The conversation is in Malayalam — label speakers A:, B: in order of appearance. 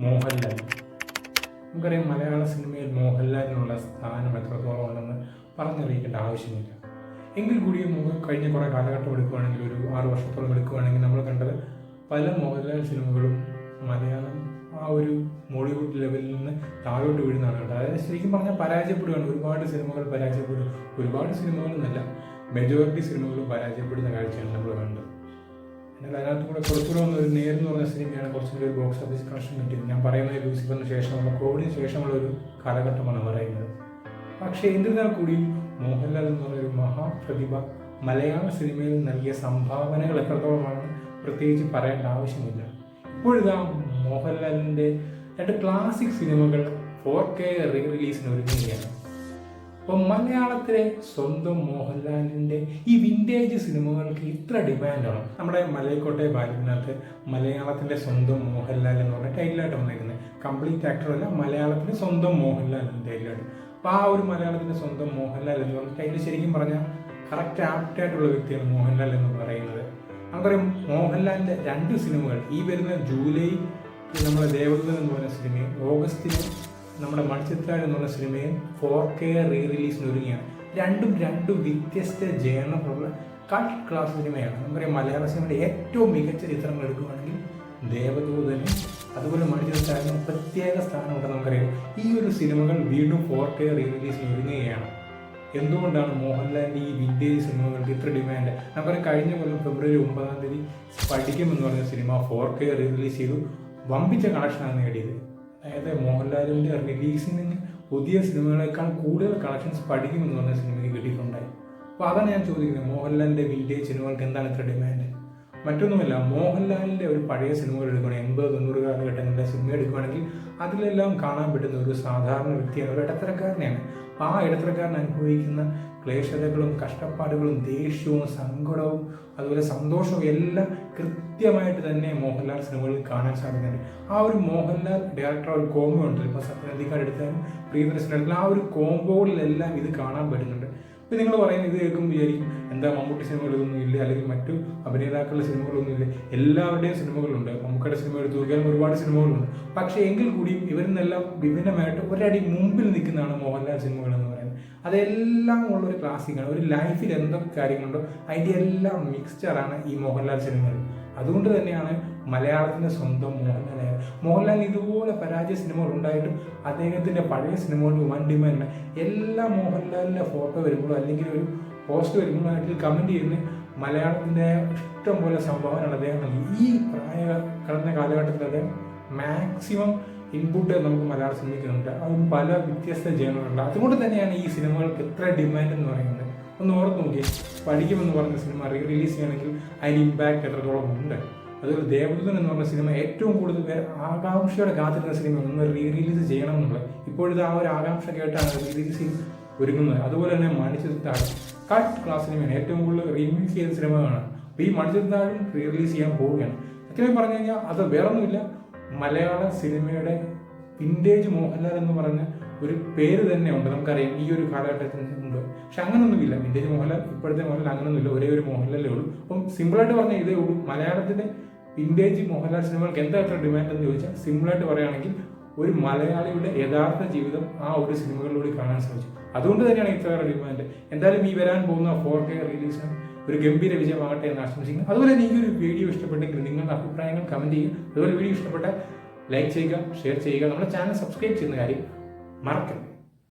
A: മോഹൻലാൽ. നമുക്കറിയാം മലയാള സിനിമയിൽ മോഹൻലാലിനുള്ള സ്ഥാനം എത്രത്തോളം ഉണ്ടെന്ന് പറഞ്ഞറിയിക്കേണ്ട ആവശ്യമില്ല. എങ്കിൽ കൂടിയും നമുക്ക് കഴിഞ്ഞ കുറേ കാലഘട്ടം എടുക്കുകയാണെങ്കിൽ ഒരു 6 വർഷത്തോളം എടുക്കുകയാണെങ്കിൽ നമ്മൾ കണ്ടത് പല മോഹൻലാൽ സിനിമകളും മലയാളം ആ ഒരു മോളിവുഡ് ലെവലിൽ നിന്ന് താഴോട്ട് വീഴുന്നതാണ് കേട്ടോ. അതായത് ശരിക്കും പറഞ്ഞാൽ പരാജയപ്പെടുകയാണ്. ഒരുപാട് സിനിമകൾ പരാജയപ്പെടും. ഒരുപാട് സിനിമകളെന്നല്ല, മെജോറിറ്റി സിനിമകളും പരാജയപ്പെടുന്ന കാഴ്ചയാണ് നമ്മൾ കണ്ടത്. എന്നാൽ അതിനകത്ത് കൂടെ കുറച്ചുകൂടെ ഒരു നേരെന്ന് പറഞ്ഞ സിനിമയാണ് കുറച്ചുകൂടി ഒരു ബോക്സ് ഓഫീസ് കളക്ഷൻ കിട്ടിയത്. ഞാൻ പറയുന്നത് ലൂസിഫറിന് ശേഷമുള്ള കോവിഡിന് ശേഷമുള്ള ഒരു കാലഘട്ടമാണ് പറയുന്നത്. പക്ഷേ എന്നിരുന്നാൽ കൂടിയും മോഹൻലാൽ എന്ന് പറഞ്ഞൊരു മഹാപ്രതിഭ മലയാള സിനിമയിൽ നൽകിയ സംഭാവനകൾ എത്രത്തോളമാണ് പ്രത്യേകിച്ച് പറയേണ്ട ആവശ്യമില്ല. ഇപ്പോഴിതാ മോഹൻലാലിൻ്റെ 2 ക്ലാസിക് സിനിമകൾ 4K റീ റിലീസിന് ഒരുങ്ങുകയാണ്. അപ്പോൾ മലയാളത്തിലെ സ്വന്തം മോഹൻലാലിൻ്റെ ഈ വിൻറ്റേജ് സിനിമകൾക്ക് ഇത്ര ഡിമാൻഡാണ്. നമ്മുടെ മലയക്കോട്ടെ ബാലനകത്ത് മലയാളത്തിൻ്റെ സ്വന്തം മോഹൻലാൽ എന്ന് പറഞ്ഞ ടൈറ്റിലായിട്ട് വന്നിരിക്കുന്നത്. കംപ്ലീറ്റ് ആക്ടറല്ല, മലയാളത്തിൻ്റെ സ്വന്തം മോഹൻലാൽ എന്ന ടൈറ്റിലായിട്ട്. അപ്പോൾ ആ ഒരു മലയാളത്തിൻ്റെ സ്വന്തം മോഹൻലാൽ എന്ന് പറഞ്ഞ ടൈറ്റിൽ ശരിക്കും പറഞ്ഞാൽ കറക്റ്റ് ആപ്റ്റായിട്ടുള്ള വ്യക്തിയാണ് മോഹൻലാൽ എന്ന് പറയുന്നത്. നമുക്കറിയാം മോഹൻലാലിൻ്റെ 2 സിനിമകൾ ഈ വരുന്ന ജൂലൈ നമ്മുടെ ദേവദൂതൻ എന്ന് പറഞ്ഞ സിനിമയും ഓഗസ്റ്റിന് നമ്മുടെ മണിച്ചിത്രത്താഴ് എന്ന് പറഞ്ഞ സിനിമയും 4K റീ റിലീസിന് ഒരുങ്ങിയാണ്. രണ്ടും വ്യത്യസ്ത ജേണറുള്ള കട്ട് ക്ലാസ് സിനിമയാണ്. നമുക്കറിയാം മലയാള സിനിമയുടെ ഏറ്റവും മികച്ച ചിത്രങ്ങൾ എടുക്കുകയാണെങ്കിൽ ദേവദൂതനും അതുപോലെ മണിച്ചിത്രത്താഴിനും പ്രത്യേക സ്ഥാനമുണ്ടെന്ന് നമുക്കറിയാം. ഈ ഒരു സിനിമകൾ വീണ്ടും 4K റീ റിലീസിന് ഒരുങ്ങുകയാണ്. എന്തുകൊണ്ടാണ് മോഹൻലാലിൻ്റെ ഈ വിൻറ്റേജ് സിനിമകൾക്ക് ഇത്ര ഡിമാൻഡ്? നമുക്കറിയാം കഴിഞ്ഞ കൊല്ലം ഫെബ്രുവരി 9-ാം തീയതി സ്പടികം എന്ന് പറഞ്ഞ സിനിമ 4K റീ റിലീസ് ചെയ്തു വമ്പിച്ച കളക്ഷനാണ് നേടിയത്. അതായത് മോഹൻലാലിൻ്റെ റിലീസിന് പുതിയ സിനിമകളെക്കാൾ കൂടുതൽ കളക്ഷൻസ് പഠിക്കും എന്ന് പറഞ്ഞ സിനിമയ്ക്ക് കിട്ടിയിട്ടുണ്ടായി. അപ്പോൾ അതാണ് ഞാൻ ചോദിക്കുന്നത്, മോഹൻലാലിൻ്റെ വിൻറ്റേജ് സിനിമകൾക്ക് എന്താണ് ഇത്ര ഡിമാൻഡ്? മറ്റൊന്നുമല്ല, മോഹൻലാലിൻ്റെ ഒരു പഴയ സിനിമകൾ എടുക്കുകയാണെങ്കിൽ 80-90 കാലഘട്ടങ്ങളിലെ സിനിമ എടുക്കുകയാണെങ്കിൽ അതിലെല്ലാം കാണാൻ പറ്റുന്ന ഒരു സാധാരണ വ്യക്തിയാണ്, ഒരു ഇടത്തരക്കാരനെയാണ്. ആ ഇടത്തരക്കാരൻ അനുഭവിക്കുന്ന ക്ലേശതകളും കഷ്ടപ്പാടുകളും ദേഷ്യവും സങ്കടവും അതുപോലെ സന്തോഷവും എല്ലാം കൃത്യമായിട്ട് തന്നെ മോഹൻലാൽ സിനിമകളിൽ കാണാൻ സാധിക്കുന്നുണ്ട്. ആ ഒരു മോഹൻലാൽ ഡയറക്ടർ ഒരു കോംബോ ഉണ്ട്. ഇപ്പോൾ സത്യനന്ദിക്കാട് എടുത്താലും പ്രിയദർശൻ എടുത്താലും ആ ഒരു കോംബോയിലെല്ലാം ഇത് കാണാൻ പറ്റുന്നുണ്ട്. ഇപ്പം നിങ്ങൾ പറയുന്നത് ഇത് കേൾക്കുമ്പോൾ വിചാരിക്കും എന്താ മമ്മൂട്ടി സിനിമകളൊന്നും ഇല്ല, അല്ലെങ്കിൽ മറ്റു അഭിനേതാക്കളുടെ സിനിമകളൊന്നും ഇല്ല. എല്ലാവരുടെയും സിനിമകളുണ്ട്. മമ്മൂക്കയുടെ സിനിമ എടുത്തു നോക്കിയാലും ഒരുപാട് സിനിമകളുണ്ട്. പക്ഷേ എങ്കിൽ കൂടിയും ഇവരിന്നെല്ലാം വിഭിന്നമായിട്ട് ഒരടി മുമ്പിൽ നിൽക്കുന്നതാണ് മോഹൻലാൽ സിനിമകൾ എന്ന് പറയുന്നത്. അതെല്ലാം ഉള്ളൊരു ക്ലാസിക്കാണ്. ഒരു ലൈഫിൽ എന്തൊക്കെ കാര്യങ്ങളുണ്ടോ അതിൻ്റെ എല്ലാം മിക്സ്ചറാണ് ഈ മോഹൻലാൽ സിനിമകൾ. അതുകൊണ്ട് തന്നെയാണ് മലയാളത്തിൻ്റെ സ്വന്തം മോഹൻലാൽ ഇതുപോലെ പരാജയ സിനിമകൾ ഉണ്ടായിട്ടും അദ്ദേഹത്തിൻ്റെ പഴയ സിനിമകൾക്ക് വൻ ഡിമാൻഡ്. എല്ലാ മോഹൻലാലിൻ്റെ ഫോട്ടോ വരുമ്പോഴും അല്ലെങ്കിൽ ഒരു പോസ്റ്റ് വരുമ്പോഴും അതിൽ കമൻറ്റ് ചെയ്യുന്ന മലയാളത്തിൻ്റെ ഇഷ്ടം പോലെ സംഭാവനയാണ് അദ്ദേഹം നൽകി. ഈ കഴിഞ്ഞ കാലഘട്ടത്തിൽ അദ്ദേഹം മാക്സിമം ഇൻപുട്ട് നമുക്ക് മലയാള സിനിമയ്ക്ക് ഉണ്ട്. അതും പല വ്യത്യസ്ത ജേണറുണ്ട്. അതുകൊണ്ട് തന്നെയാണ് ഈ സിനിമകൾക്ക് എത്ര ഡിമാൻഡ് എന്ന് പറയുന്നത്. ഒന്ന് ഓർത്ത് നോക്കി, പഠിക്കുമെന്ന് പറഞ്ഞ സിനിമ റീ റിലീസ് ചെയ്യണമെങ്കിൽ അതിന് ഇമ്പാക്റ്റ് എത്രത്തോളം ഉണ്ട്. അതുപോലെ ദേവദൂതൻ എന്ന് പറഞ്ഞ സിനിമ ഏറ്റവും കൂടുതൽ പേർ ആകാംക്ഷയോടെ കാത്തിരുന്ന സിനിമ ഒന്ന് റീ റിലീസ് ചെയ്യണം എന്നുള്ളത്. ഇപ്പോഴത്തെ ആ ഒരു ആകാംക്ഷ കേട്ടാണ് റീ റിലീസ് ഒരുങ്ങുന്നത്. അതുപോലെ തന്നെ മണിച്ചിത്രത്താഴ് കട്ട് ക്ലാസ് സിനിമയാണ്, ഏറ്റവും കൂടുതൽ റീമേക്ക് ചെയ്ത സിനിമയാണ്. അപ്പോൾ ഈ മണിച്ചിത്രത്താഴും റീ റിലീസ് ചെയ്യാൻ പോവുകയാണ്. സത്യമായി പറഞ്ഞു കഴിഞ്ഞാൽ അത് വേറൊന്നുമില്ല, മലയാള സിനിമയുടെ വിൻറ്റേജ് മോഹൻലാൽ എന്ന് പറഞ്ഞ ഒരു പേര് തന്നെ ഉണ്ട്. നമുക്കറിയാം ഈ ഒരു കാലഘട്ടത്തിന് മുമ്പ്. പക്ഷെ അങ്ങനൊന്നുമില്ല. വിൻറ്റേജ് മോഹൻലാൽ ഇപ്പോഴത്തെ മോഹൻലാൽ അങ്ങനൊന്നുമില്ല. ഒരേ ഒരു മോഹൻലാലേ ഉള്ളൂ. അപ്പം സിമ്പിളായിട്ട് പറഞ്ഞാൽ ഇതേ ഉള്ളൂ. മലയാളത്തിൻ്റെ വിൻറ്റേജ് മോഹൻലാൽ സിനിമകൾക്ക് എന്താ എത്ര ഡിമാൻഡ് എന്ന് ചോദിച്ചാൽ സിമ്പിളായിട്ട് പറയുകയാണെങ്കിൽ ഒരു മലയാളിയുടെ യഥാർത്ഥ ജീവിതം ആ ഒരു സിനിമകളിലൂടെ കാണാൻ സാധിച്ചു. അതുകൊണ്ട് തന്നെയാണ് ഇത്രയേറെ ഡിമാൻഡ്. എന്തായാലും ഈ വരാൻ പോകുന്ന 4K റിലീസിന് ഒരു ഗംഭീര വിജയമാകട്ടെ എന്ന് ആശംസിക്കുന്നു. അതുപോലെ ഈ ഒരു വീഡിയോ ഇഷ്ടപ്പെട്ടെങ്കിൽ നിങ്ങളുടെ അഭിപ്രായങ്ങൾ കമൻറ്റ് ചെയ്യുക. അതുപോലെ വീഡിയോ ഇഷ്ടപ്പെട്ടാൽ ലൈക്ക് ചെയ്യുക, ഷെയർ ചെയ്യുക. നമ്മുടെ ചാനൽ സബ്സ്ക്രൈബ് ചെയ്യുന്ന കാര്യം മറക്കരുത്.